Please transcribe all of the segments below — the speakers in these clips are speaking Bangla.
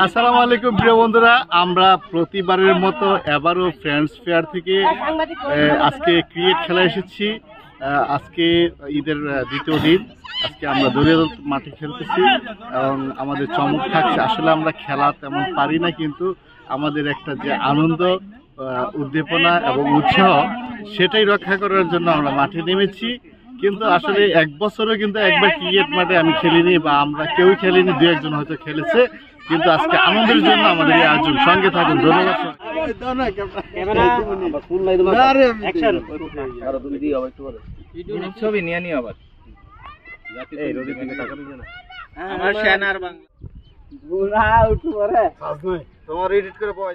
আসসালামু আলাইকুম প্রিয় বন্ধুরা, আমরা প্রতিবারের মতো এবারও ফ্রেন্ডস ফেয়ার থেকে আজকে ক্রিকেট খেলা এসেছি। আজকে ঈদের দ্বিতীয় দিন, আজকে আমরা দলীয় মাঠে খেলতেছি এবং আমাদের চমক থাকছে। আসলে আমরা খেলা তেমন পারি না, কিন্তু আমাদের একটা যে আনন্দ, উদ্দীপনা এবং উৎসাহ সেটাই রক্ষা করার জন্য আমরা মাঠে নেমেছি। কিন্তু আসলে এক বছরও কিন্তু একবার ক্রিকেট মাঠে আমি খেলিনি, বা আমরা কেউই খেলিনি, দু একজন হয়তো খেলেছে। কিন্তু আজকে আনন্দের জন্য আমাদের এই আয়োজন। সঙ্গে থাকুন, ধন্যবাদ। ছবি নিয়ে নিও আবার। তোমার এডিট করে পাওয়া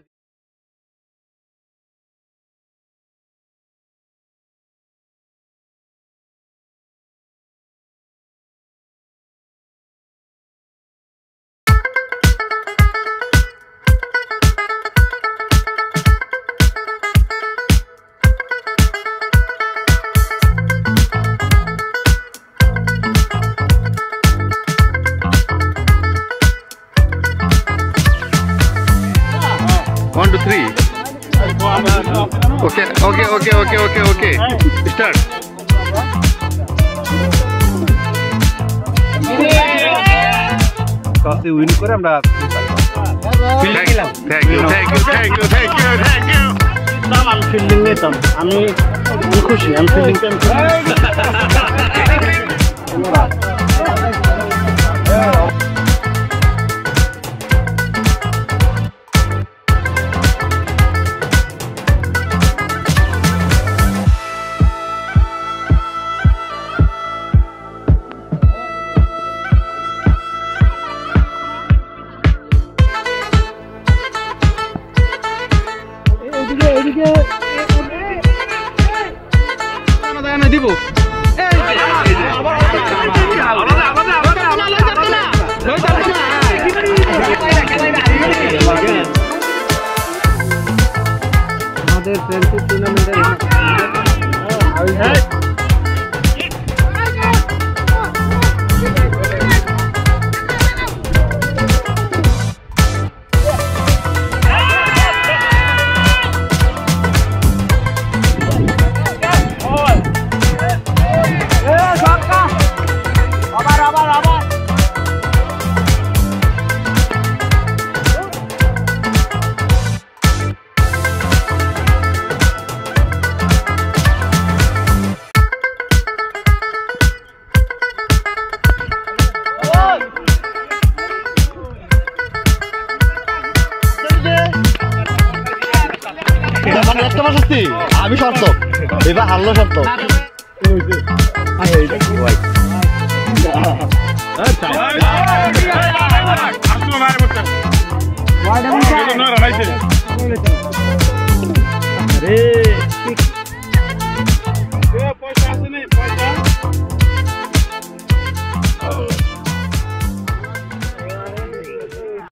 1 2 3. Okay. Start. টসে উইন করে আমরা Thank you. আমি ফিল্ডিং নিতাম, আমি খুশি, আমি ফিল্ডিং দিব। আমাদের ফ্রেন্ডশিপ টুর্নামেন্টের আমি শর্ত এবার হারলো শর্ত আসলো না